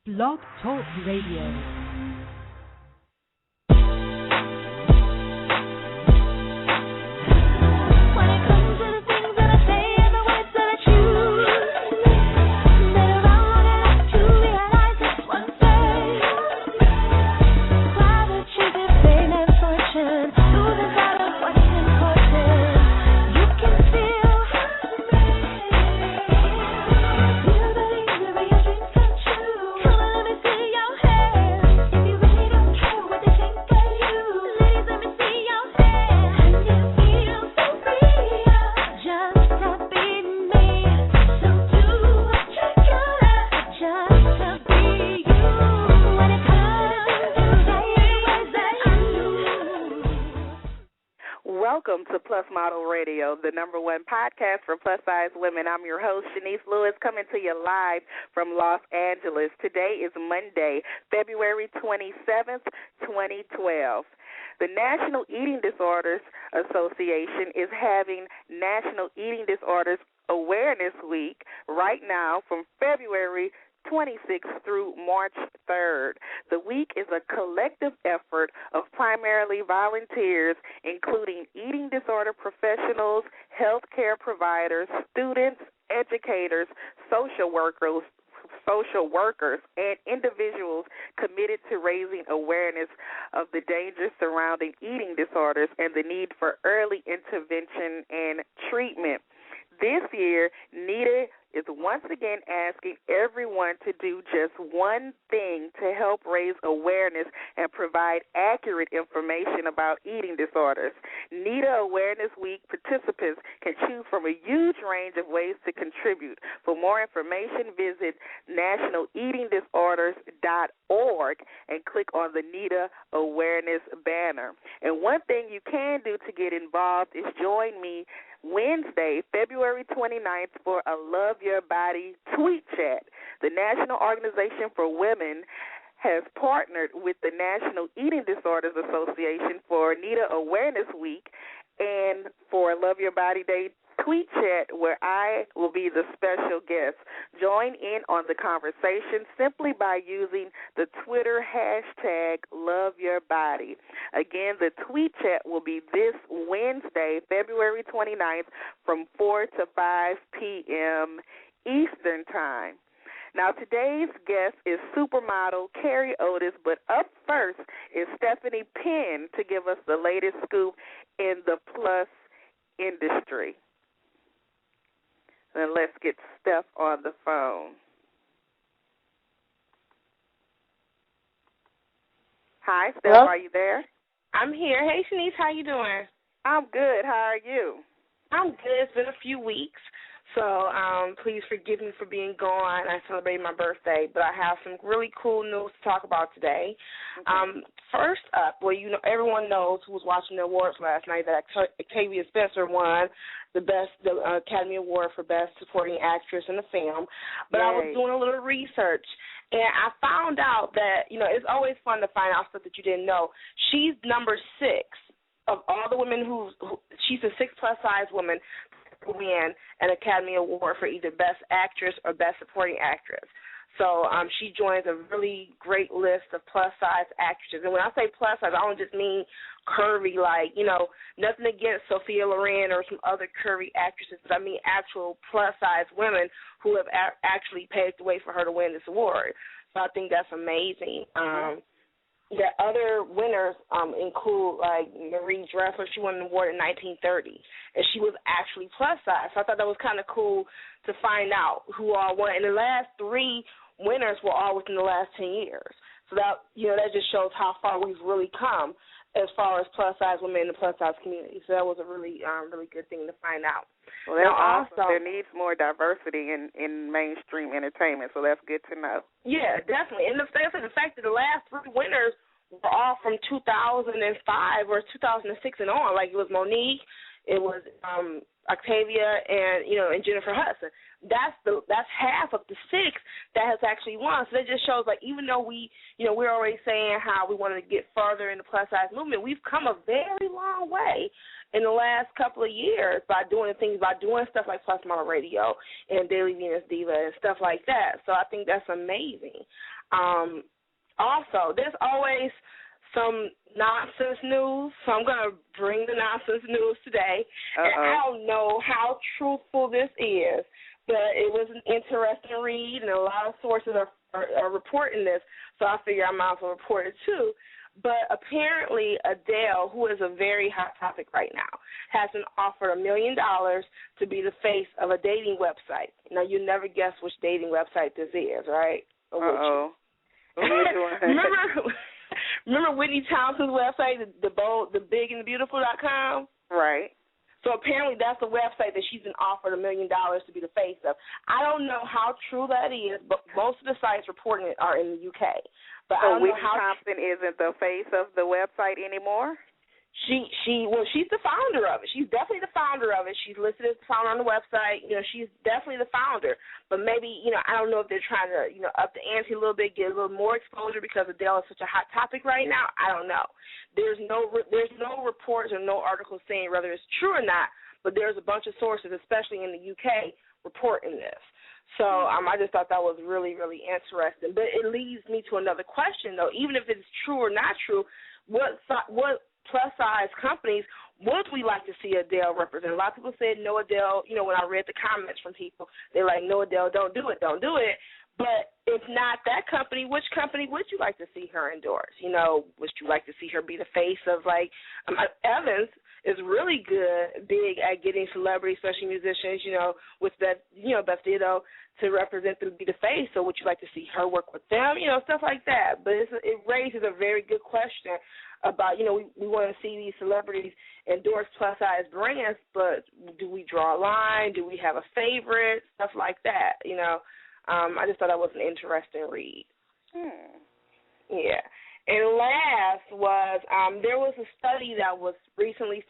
Blog Talk Radio. Welcome to Plus Model Radio, the number one podcast for plus-size women. I'm your host, Shanice Lewis, coming to you live from Los Angeles. Today is Monday, February 27th, 2012. The National Eating Disorders Association is having National Eating Disorders Awareness Week right now from February 26th through March 3rd. The week is a collective effort of primarily volunteers, including eating disorder professionals, healthcare providers, students, educators, social workers, and individuals committed to raising awareness of the dangers surrounding eating disorders and the need for early intervention and treatment. This year, NEDA is once again asking everyone to do just one thing to help raise awareness and provide accurate information about eating disorders. NEDA Awareness Week participants can choose from a huge range of ways to contribute. For more information, visit nationaleatingdisorders.org and click on the NEDA Awareness banner. And one thing you can do to get involved is join me Wednesday, February 29th, for a Love Your Body tweet chat. The National Organization for Women has partnered with the National Eating Disorders Association for NEDA Awareness Week and for Love Your Body Day tweet chat, where I will be the special guest. Join in on the conversation simply by using the Twitter hashtag #LoveYourBody. Again, the tweet chat will be this Wednesday, February 29th, from 4 to 5 p.m. Eastern Time. Now, today's guest is supermodel Carré Otis, but up first is Stephanie Penn to give us the latest scoop in the plus industry. And let's get Steph on the phone. Hi, Steph, Hello? are you there? I'm here. Hey, Shanice, how you doing? I'm good. How are you? I'm good. It's been a few weeks, so please forgive me for being gone. I celebrated my birthday, but I have some really cool news to talk about today. Okay. First up, well, you know, everyone knows who was watching the awards last night that Octavia Spencer won the Academy Award for Best Supporting Actress in a Film. But Yay. I was doing a little research, and I found out that, you know, it's always fun to find out stuff that you didn't know. She's number 6 of all the women she's a 6 plus size woman to win an Academy Award for either Best Actress or Best Supporting Actress. So she joins a really great list of plus-size actresses. And when I say plus-size, I don't just mean curvy, like, you know, nothing against Sophia Loren or some other curvy actresses, but I mean actual plus-size women who have actually paved the way for her to win this award. So I think that's amazing. The other winners include, like, Marie Dressler. She won an award in 1930, and she was actually plus-size. So I thought that was kind of cool to find out who all won. And the last 3 winners were all within the last 10 years. So that, you know, that just shows how far we've really come as far as plus-size women in the plus-size community. So that was a really, really good thing to find out. Well, that's awesome. There needs more diversity in mainstream entertainment, so that's good to know. Yeah, definitely. And the fact that the last 3 winners were all from 2005 or 2006 and on. Like, it was Monique, it was Octavia, and, you know, and Jennifer Hudson. That's half of the 6 that has actually won. So that just shows, like, even though we're already saying how we want to get further in the plus size movement, we've come a very long way in the last couple of years by doing stuff like Plus Model Radio and Daily Venus Diva and stuff like that. So I think that's amazing. Also, there's always some nonsense news, so I'm going to bring the nonsense news today. And I don't know how truthful this is, but it was an interesting read, and a lot of sources are reporting this, so I figure I might as well report it too. But apparently Adele, who is a very hot topic right now, has been offered $1 million to be the face of a dating website. Now, you never guess which dating website this is, right? Or Remember Whitney Townsend's website, the big and the beautiful.com? Right. So apparently that's the website that she's been offered $1 million to be the face of. I don't know how true that is, but most of the sites reporting it are in the UK. But so Whitney Thompson isn't the face of the website anymore? She's the founder of it. She's definitely the founder of it. She's listed as the founder on the website. She's definitely the founder. But maybe, I don't know if they're trying to, up the ante a little bit, get a little more exposure because Adele is such a hot topic right now. I don't know. There's no reports or no articles saying whether it's true or not, but there's a bunch of sources, especially in the UK, reporting this. So I just thought that was really, really interesting. But it leads me to another question, though. Even if it's true or not true, what plus-size companies would we like to see Adele represent? A lot of people said no Adele. When I read the comments from people, they're like, no Adele, don't do it. But if not that company, which company would you like to see her endorse? Would you like to see her be the face of, Evans is really big at getting celebrities, especially musicians, with that, Beth to represent them, be the face. So would you like to see her work with them? Stuff like that. But it raises a very good question about, we want to see these celebrities endorse plus-size brands, but do we draw a line? Do we have a favorite? Stuff like that, I just thought that was an interesting read. Yeah. And last was there was a study that was recently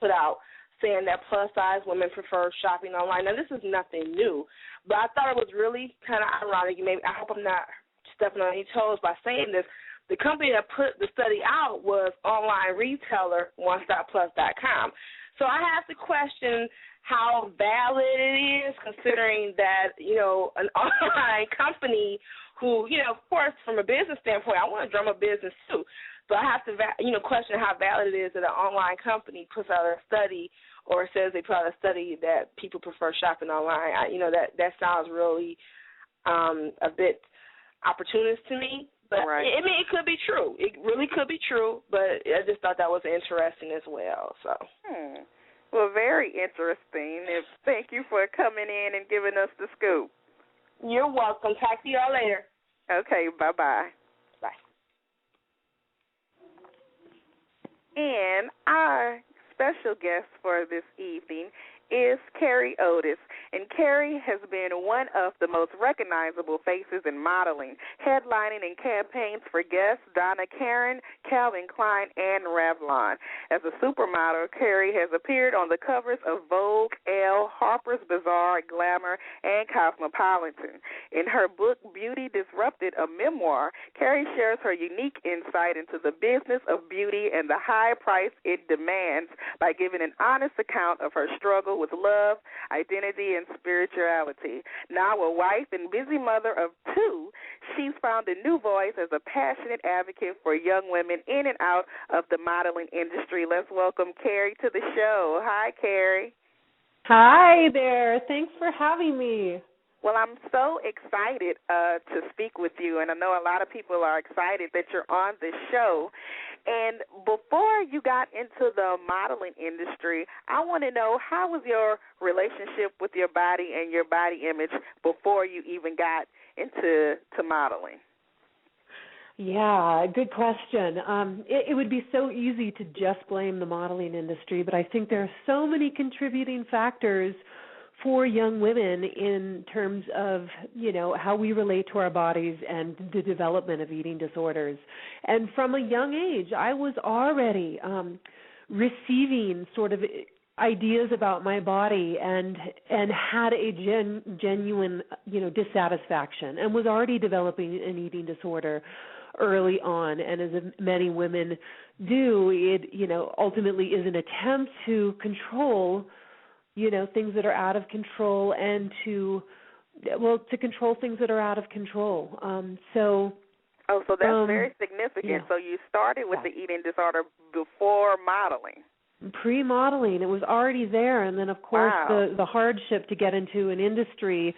put out saying that plus-size women prefer shopping online. Now, this is nothing new, but I thought it was really kind of ironic. I hope I'm not stepping on any toes by saying this. The company that put the study out was online retailer onestopplus.com. So I have to question how valid it is, considering that, an online company who, of course, from a business standpoint, I want to drum a business too. So I have to, question how valid it is that an online company puts out a study or says they put out a study that people prefer shopping online. That sounds really a bit opportunist to me. But, right. It could be true. It really could be true, but I just thought that was interesting as well. So. Well, very interesting. Thank you for coming in and giving us the scoop. You're welcome. Talk to y'all later. Okay, bye-bye. Bye. And our special guest for this evening is Carré Otis, and Carré has been one of the most recognizable faces in modeling, headlining in campaigns for guests Donna Karan, Calvin Klein, and Revlon. As a supermodel, Carré has appeared on the covers of Vogue, Elle, Harper's Bazaar, Glamour, and Cosmopolitan. In her book, Beauty Disrupted, a memoir, Carré shares her unique insight into the business of beauty and the high price it demands by giving an honest account of her struggle with love, identity, and spirituality. Now a wife and busy mother of two, she's found a new voice as a passionate advocate for young women in and out of the modeling industry. Let's welcome Carré to the show. Hi, Carré. Hi there. Thanks for having me. Well, I'm so excited to speak with you, and I know a lot of people are excited that you're on this show. And before you got into the modeling industry, I want to know, how was your relationship with your body and your body image before you even got into modeling? Yeah, good question. It would be so easy to just blame the modeling industry, but I think there are so many contributing factors for young women in terms of, how we relate to our bodies and the development of eating disorders. And from a young age, I was already receiving sort of ideas about my body and had a genuine, dissatisfaction, and was already developing an eating disorder early on. And as many women do, it, ultimately is an attempt to control things that are out of control and to to control things that are out of control. So that's very significant. Yeah. So you started with the eating disorder before modeling. Pre-modeling, it was already there, and then of course the hardship to get into an industry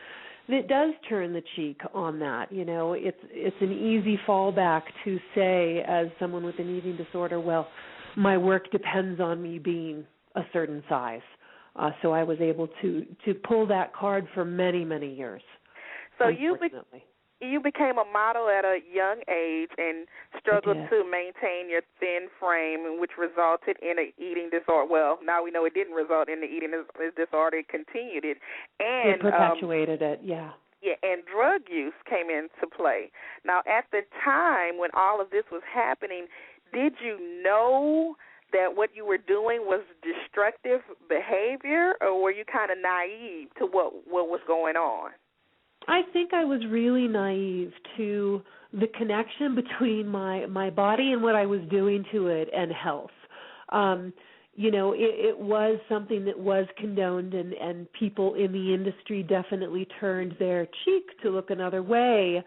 that does turn the cheek on that. You know, it's an easy fallback to say as someone with an eating disorder, well, my work depends on me being a certain size. So I was able to pull that card for many, many years. So you became a model at a young age and struggled to maintain your thin frame, which resulted in an eating disorder. Well, now we know it didn't result in the eating disorder. It continued it. And it perpetuated it, yeah. Yeah, and drug use came into play. Now, at the time when all of this was happening, did you know that what you were doing was destructive behavior, or were you kind of naive to what was going on? I think I was really naive to the connection between my body and what I was doing to it and health. You know, it was something that was condoned, and people in the industry definitely turned their cheek to look another way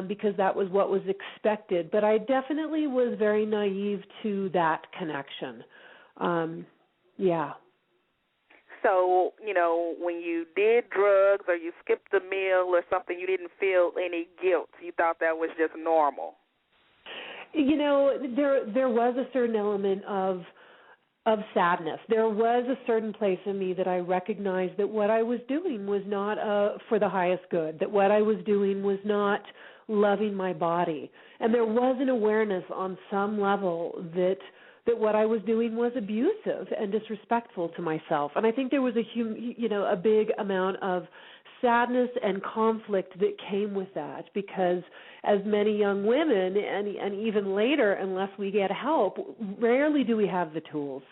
because that was what was expected. But I definitely was very naive to that connection. Yeah. So, you know, when you did drugs or you skipped a meal or something, you didn't feel any guilt. You thought that was just normal. You know, there was a certain element of sadness. There was a certain place in me that I recognized that what I was doing was not for the highest good, that what I was doing was not loving my body. And there was an awareness on some level that what I was doing was abusive and disrespectful to myself. And I think there was a big amount of sadness and conflict that came with that, because as many young women and even later, unless we get help, rarely do we have the tools,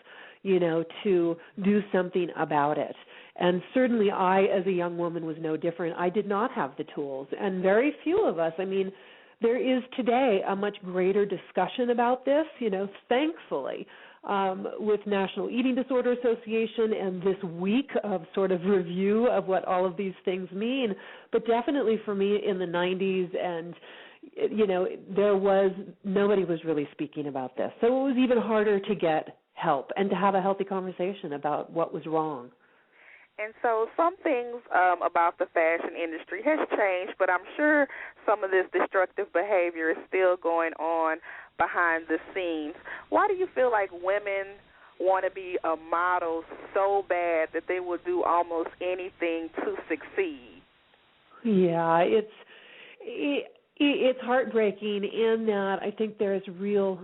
you know, to do something about it. And certainly I, as a young woman, was no different. I did not have the tools, and very few of us. I mean, there is today a much greater discussion about this, you know, thankfully, with National Eating Disorder Association and this week of sort of review of what all of these things mean. But definitely for me in the 90s and, you know, nobody was really speaking about this. So it was even harder to get help and to have a healthy conversation about what was wrong. And so some things about the fashion industry has changed, but I'm sure some of this destructive behavior is still going on behind the scenes. Why do you feel like women want to be a model so bad that they will do almost anything to succeed? Yeah, it's heartbreaking in that I think there's real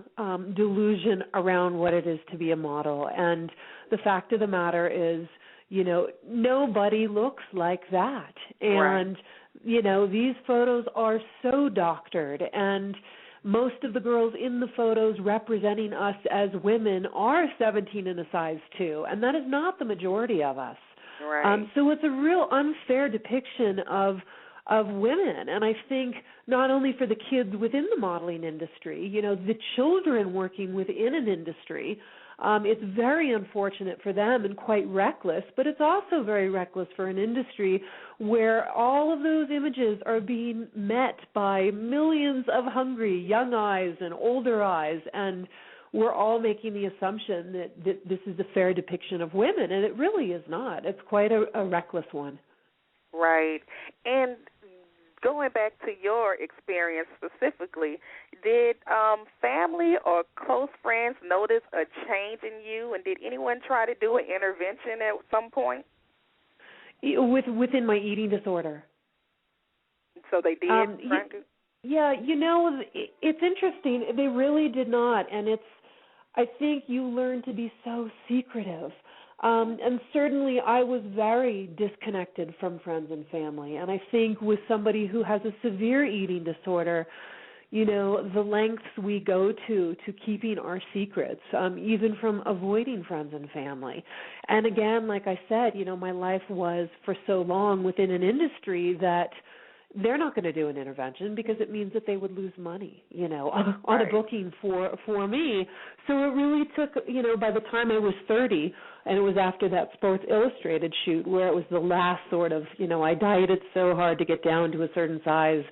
delusion around what it is to be a model. And the fact of the matter is, you know, nobody looks like that. And, you know, these photos are so doctored, and most of the girls in the photos representing us as women are 17 and a size 2, and that is not the majority of us. Right. So it's a real unfair depiction of women, and I think not only for the kids within the modeling industry, you know, the children working within an industry. It's very unfortunate for them and quite reckless, but it's also very reckless for an industry where all of those images are being met by millions of hungry young eyes and older eyes, and we're all making the assumption that this is a fair depiction of women, and it really is not. It's quite a reckless one. Right. And going back to your experience specifically, did family or close friends notice a change in you, and did anyone try to do an intervention at some point? Within my eating disorder. So they did? Yeah, you know, it's interesting. They really did not, and I think you learn to be so secretive. And certainly I was very disconnected from friends and family. And I think with somebody who has a severe eating disorder, you know, the lengths we go to keeping our secrets, even from avoiding friends and family. And again, like I said, you know, my life was for so long within an industry that, they're not going to do an intervention because it means that they would lose money, on a booking for me. So it really took, by the time I was 30, and it was after that Sports Illustrated shoot where it was the last sort of, I dieted so hard to get down to a certain size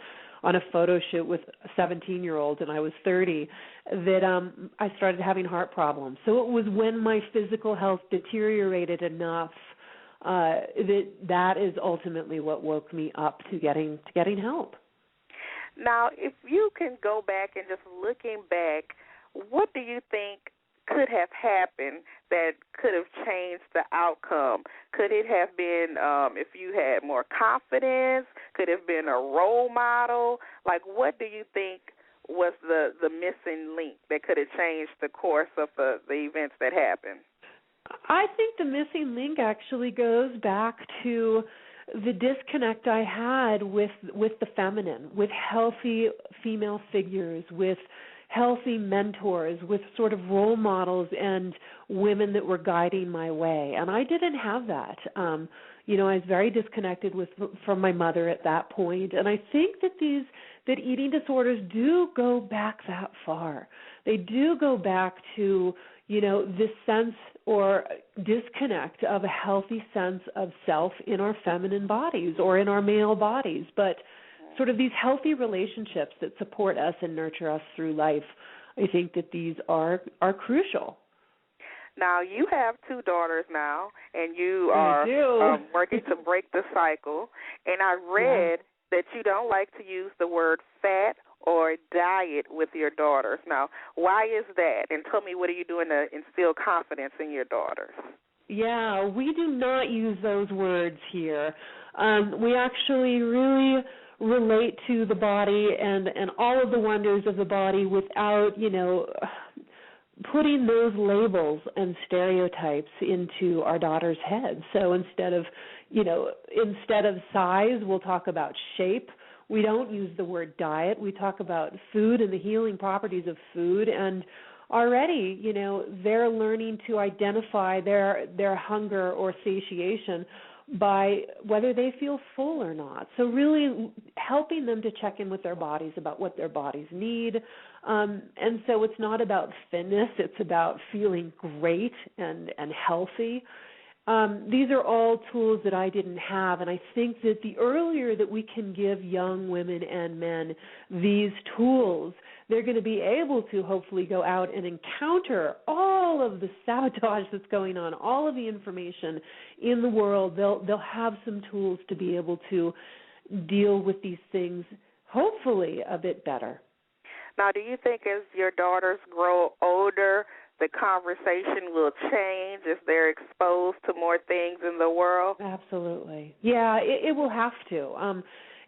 on a photo shoot with a 17-year-old, and I was 30, that I started having heart problems. So it was when my physical health deteriorated enough that is ultimately what woke me up to getting help. Now, if you can go back and just looking back, what do you think could have happened that could have changed the outcome? Could it have been if you had more confidence? Could it have been a role model? Like, what do you think was the missing link that could have changed the course of the events that happened? I think the missing link actually goes back to the disconnect I had with the feminine, with healthy female figures, with healthy mentors, with sort of role models and women that were guiding my way. And I didn't have that. I was very disconnected from my mother at that point. And I think that eating disorders do go back that far. They do go back to, this sense or disconnect of a healthy sense of self in our feminine bodies or in our male bodies. But sort of these healthy relationships that support us and nurture us through life, I think that these are crucial. Now, you have 2 daughters now, and you are working to break the cycle. And I read that you don't like to use the word fat or diet with your daughters. Now, why is that? And tell me, what are you doing to instill confidence in your daughters? Yeah, we do not use those words here. We actually really relate to the body and all of the wonders of the body without, putting those labels and stereotypes into our daughters' heads. So instead of size, we'll talk about shape. We don't use the word diet. We talk about food and the healing properties of food. And already, they're learning to identify their hunger or satiation by whether they feel full or not. So really helping them to check in with their bodies about what their bodies need. And so it's not about thinness. It's about feeling great and healthy. These are all tools that I didn't have, and I think that the earlier that we can give young women and men these tools, they're going to be able to hopefully go out and encounter all of the sabotage that's going on, all of the information in the world. They'll have some tools to be able to deal with these things, hopefully a bit better. Now, do you think as your daughters grow older, the conversation will change if they're exposed to more things in the world? Absolutely. Yeah, it will have to.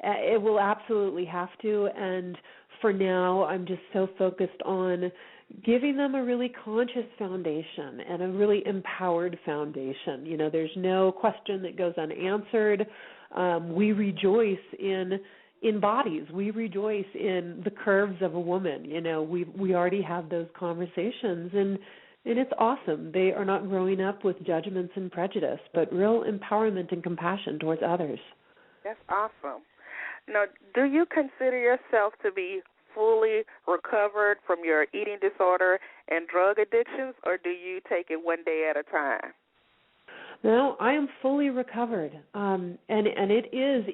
It will absolutely have to. And for now, I'm just so focused on giving them a really conscious foundation and a really empowered foundation. There's no question that goes unanswered. We rejoice in bodies. We rejoice in the curves of a woman. We already have those conversations, and it's awesome. They are not growing up with judgments and prejudice, but real empowerment and compassion towards others. That's awesome. Now, do you consider yourself to be fully recovered from your eating disorder and drug addictions, or do you take it one day at a time? No, I am fully recovered, and it is,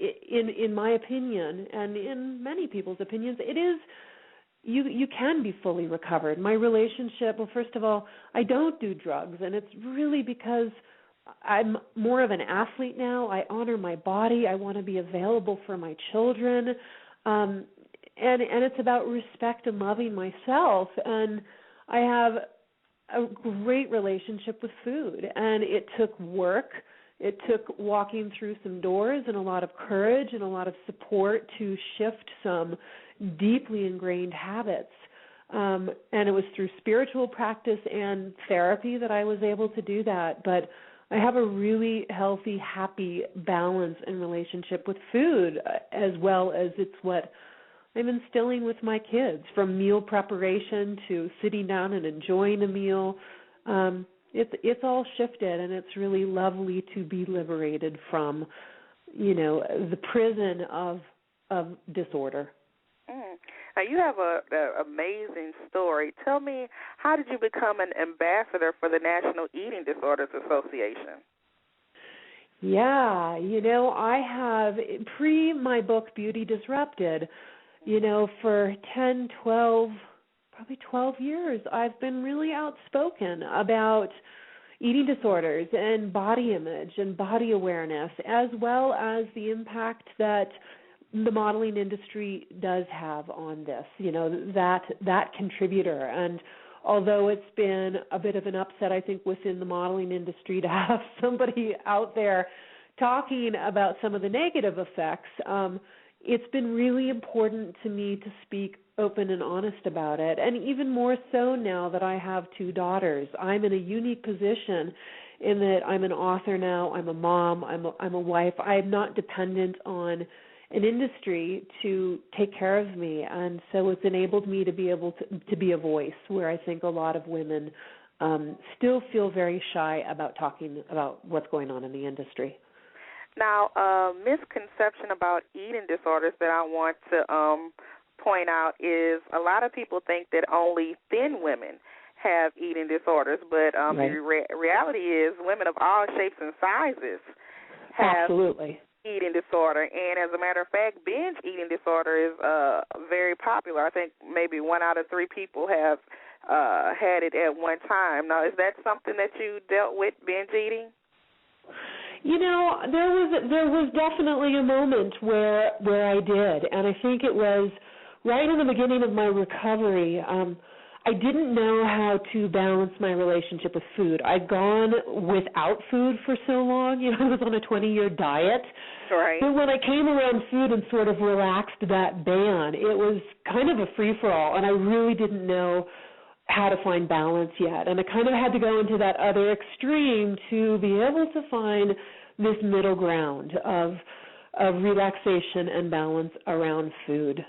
in my opinion, and in many people's opinions, it is. You can be fully recovered. My relationship. Well, first of all, I don't do drugs, and it's really because I'm more of an athlete now. I honor my body. I want to be available for my children, and it's about respect and loving myself. And I have a great relationship with food, and it took work. It took walking through some doors and a lot of courage and a lot of support to shift some deeply ingrained habits. And it was through spiritual practice and therapy that I was able to do that. But I have a really healthy, happy balance and relationship with food, as well as it's what I'm instilling with my kids, from meal preparation to sitting down and enjoying a meal. It's all shifted, and it's really lovely to be liberated from, the prison of of disorder. Now, you have an amazing story. Tell me, how did you become an ambassador for the National Eating Disorders Association? Yeah, I have, my book, Beauty Disrupted, for 10, 12, probably 12 years, I've been really outspoken about eating disorders and body image and body awareness, as well as the impact that the modeling industry does have on this, that contributor. And although it's been a bit of an upset, I think, within the modeling industry to have somebody out there talking about some of the negative effects, it's been really important to me to speak open and honest about it. And even more so now that I have 2 daughters. I'm in a unique position in that I'm an author now, I'm a mom, I'm a wife. I'm not dependent on an industry to take care of me, and so it's enabled me to be able to be a voice where I think a lot of women still feel very shy about talking about what's going on in the industry. Now, a misconception about eating disorders that I want to point out is a lot of people think that only thin women have eating disorders, but right. the reality is women of all shapes and sizes have Absolutely. eating disorder. And as a matter of fact, binge eating disorder is very popular. I think maybe 1 out of 3 people have had it at one time. Now, is that something that you dealt with, binge eating? There was definitely a moment where I did, and I think it was right in the beginning of my recovery. I didn't know how to balance my relationship with food. I'd gone without food for so long. I was on a 20-year diet. Right. But when I came around food and sort of relaxed that ban, it was kind of a free-for-all, and I really didn't know how to find balance yet. And I kind of had to go into that other extreme to be able to find this middle ground of relaxation and balance around food.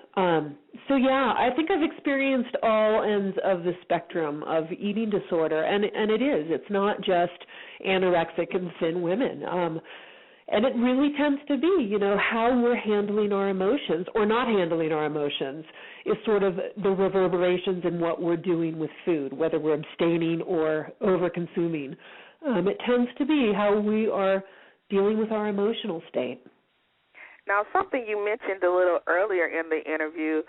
So yeah, I think I've experienced all ends of the spectrum of eating disorder, and it is. It's not just anorexic and thin women. And it really tends to be, how we're handling our emotions or not handling our emotions is sort of the reverberations in what we're doing with food, whether we're abstaining or over-consuming. It tends to be how we are dealing with our emotional state. Now, something you mentioned a little earlier in the interview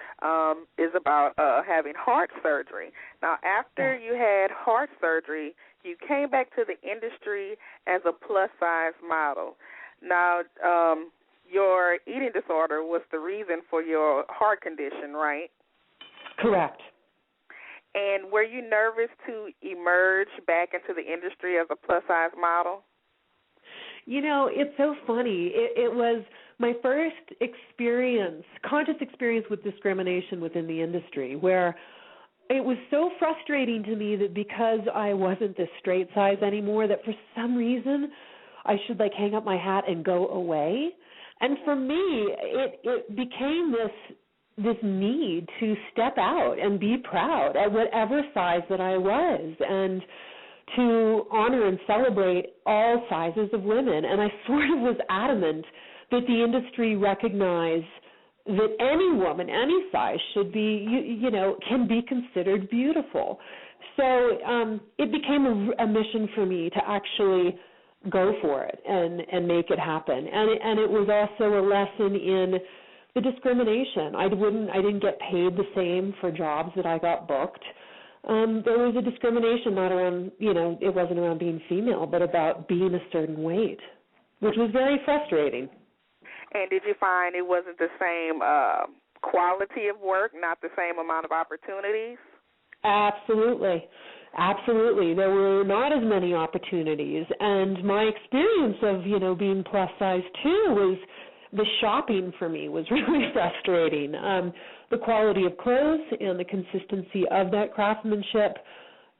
is about having heart surgery. Now, after you had heart surgery, you came back to the industry as a plus-size model. Now, your eating disorder was the reason for your heart condition, right? Correct. And were you nervous to emerge back into the industry as a plus-size model? It's so funny. It was my first conscious experience with discrimination within the industry, where it was so frustrating to me that because I wasn't this straight size anymore, that for some reason I should hang up my hat and go away. And for me, it became this need to step out and be proud at whatever size that I was, and to honor and celebrate all sizes of women. And I sort of was adamant that the industry recognize that any woman, any size, should be, can be considered beautiful. So it became a mission for me to actually go for it and make it happen. And it was also a lesson in the discrimination. I didn't get paid the same for jobs that I got booked. There was a discrimination not around, it wasn't around being female, but about being a certain weight, which was very frustrating. And did you find it wasn't the same quality of work, not the same amount of opportunities? Absolutely. There were not as many opportunities. And my experience of, being plus size too was the shopping for me was really frustrating. The quality of clothes and the consistency of that craftsmanship,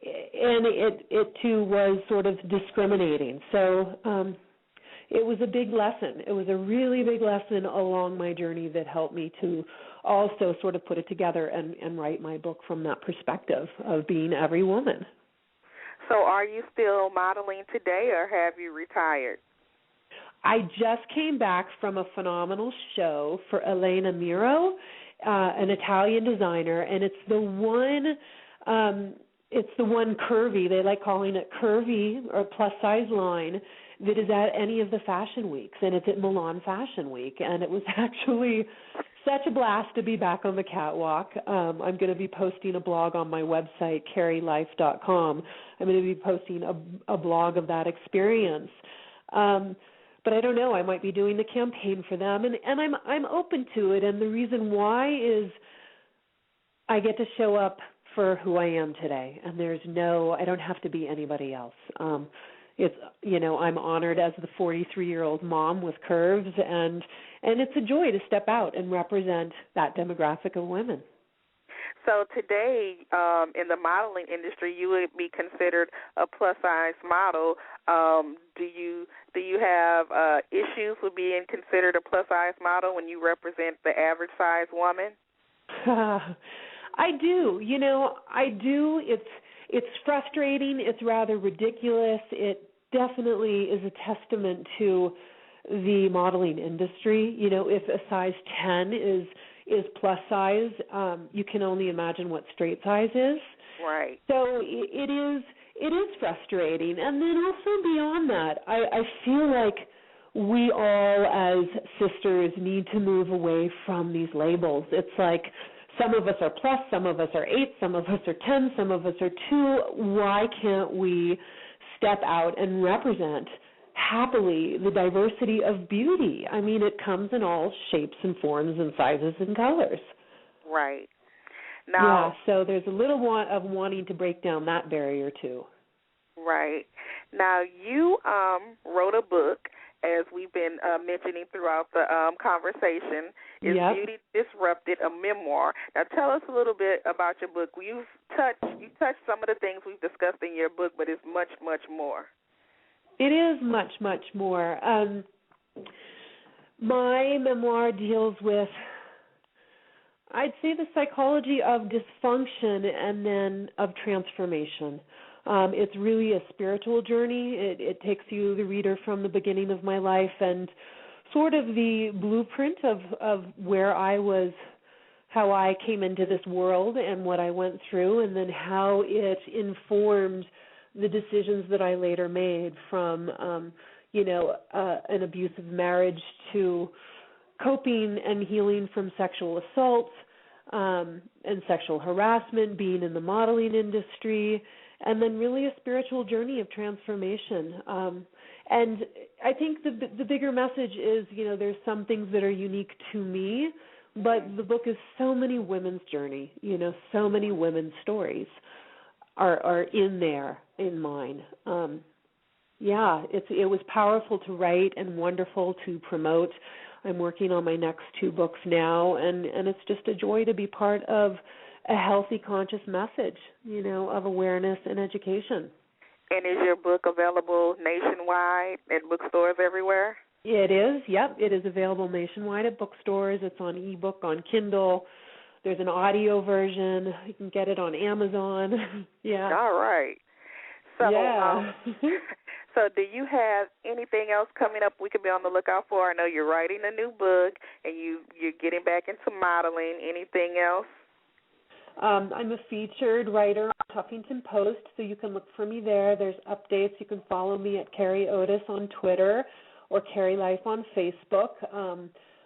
and it too was sort of discriminating. So it was a big lesson. It was a really big lesson along my journey that helped me to also sort of put it together and write my book from that perspective of being every woman. So are you still modeling today, or have you retired? I just came back from a phenomenal show for Elena Miro, an Italian designer, and it's the one curvy, they like calling it curvy or plus size line, that is at any of the fashion weeks, and it's at Milan Fashion Week, and it was actually such a blast to be back on the catwalk. I'm going to be posting a blog on my website, carrelife.com. I'm going to be posting a blog of that experience. But I don't know, I might be doing the campaign for them, and I'm open to it, and the reason why is I get to show up for who I am today, and I don't have to be anybody else. I'm honored as the 43-year-old mom with curves, and it's a joy to step out and represent that demographic of women. So today, in the modeling industry, you would be considered a plus-size model. Do you have issues with being considered a plus-size model when you represent the average-size woman? I do. I do. It's frustrating. It's rather ridiculous. It definitely is a testament to the modeling industry. If a size 10 is plus size, you can only imagine what straight size is. Right. So it is frustrating. And then also beyond that, I feel like we all as sisters need to move away from these labels. It's like some of us are plus, some of us are 8, some of us are 10, some of us are 2. Why can't we step out and represent happily the diversity of beauty? I mean, it comes in all shapes and forms and sizes and colors. Right. Now, so there's a little want of wanting to break down that barrier too. Right. Now, you wrote a book, as we've been mentioning throughout the conversation, is Beauty Disrupted, a memoir. Now, tell us a little bit about your book. You touched some of the things we've discussed in your book, but it's much, much more. It is much, much more. My memoir deals with, I'd say, the psychology of dysfunction and then of transformation. It's really a spiritual journey. It takes you, the reader, from the beginning of my life and sort of the blueprint of where I was, how I came into this world and what I went through, and then how it informed the decisions that I later made, from, an abusive marriage to coping and healing from sexual assault and sexual harassment, being in the modeling industry, and then really a spiritual journey of transformation. And I think the bigger message is, there's some things that are unique to me, but the book is so many women's journey, so many women's stories are in there, in mine. It was powerful to write and wonderful to promote. I'm working on my next 2 books now, and it's just a joy to be part of a healthy, conscious message, of awareness and education. And is your book available nationwide at bookstores everywhere? It is, yep. It is available nationwide at bookstores. It's on ebook, on Kindle. There's an audio version. You can get it on Amazon. Yeah. All right. So, so do you have anything else coming up we could be on the lookout for? I know you're writing a new book and you're getting back into modeling. Anything else? I'm a featured writer on Huffington Post, so you can look for me there. There's updates. You can follow me at Carré Otis on Twitter or Carré Life on Facebook.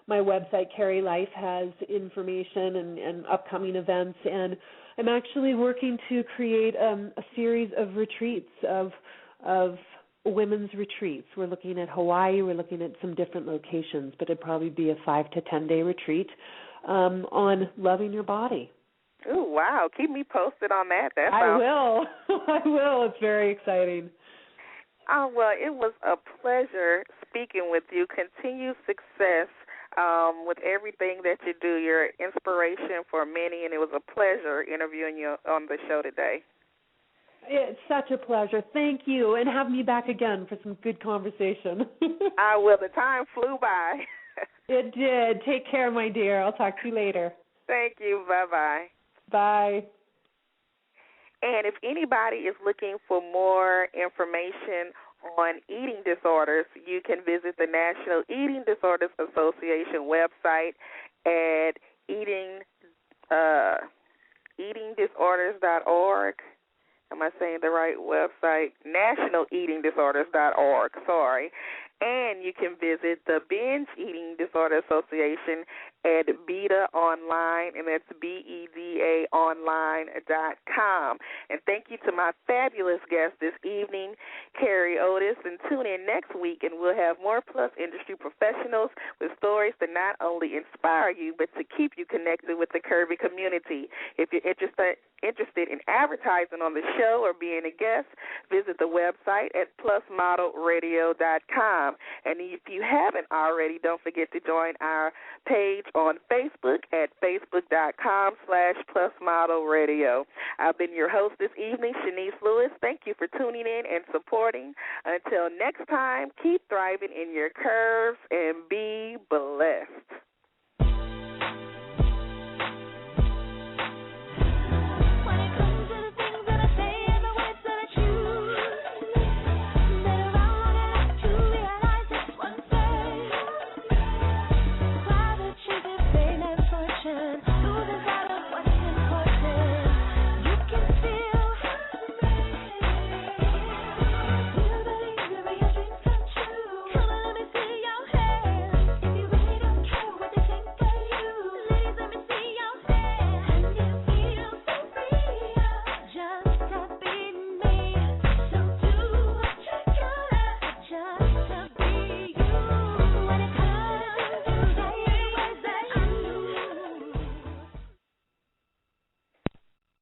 My website, Carré Life, has information and upcoming events, and I'm actually working to create a series of retreats, of women's retreats. We're looking at Hawaii. We're looking at some different locations, but it'd probably be a 5 to 10-day retreat on loving your body. Oh, wow. Keep me posted on that. I will. I will. It's very exciting. Oh, well, it was a pleasure speaking with you. Continued success with everything that you do. You're an inspiration for many, and it was a pleasure interviewing you on the show today. It's such a pleasure. Thank you, and have me back again for some good conversation. I will. The time flew by. It did. Take care, my dear. I'll talk to you later. Thank you. Bye-bye. Bye. And if anybody is looking for more information on eating disorders, you can visit the National Eating Disorders Association website at eatingdisorders.org. Am I saying the right website? nationaleatingdisorders.org, sorry. And you can visit the Binge Eating Disorder Association at BEDA Online, and that's BEDAonline.com. And thank you to my fabulous guest this evening, Carré Otis. And tune in next week, and we'll have more Plus industry professionals with stories to not only inspire you, but to keep you connected with the curvy community. If you're interested in advertising on the show or being a guest, visit the website at plusmodelradio.com. And if you haven't already, don't forget to join our page on Facebook at facebook.com/plusmodelradio. I've been your host this evening, Shanice Lewis. Thank you for tuning in and supporting. Until next time, keep thriving in your curves and be blessed.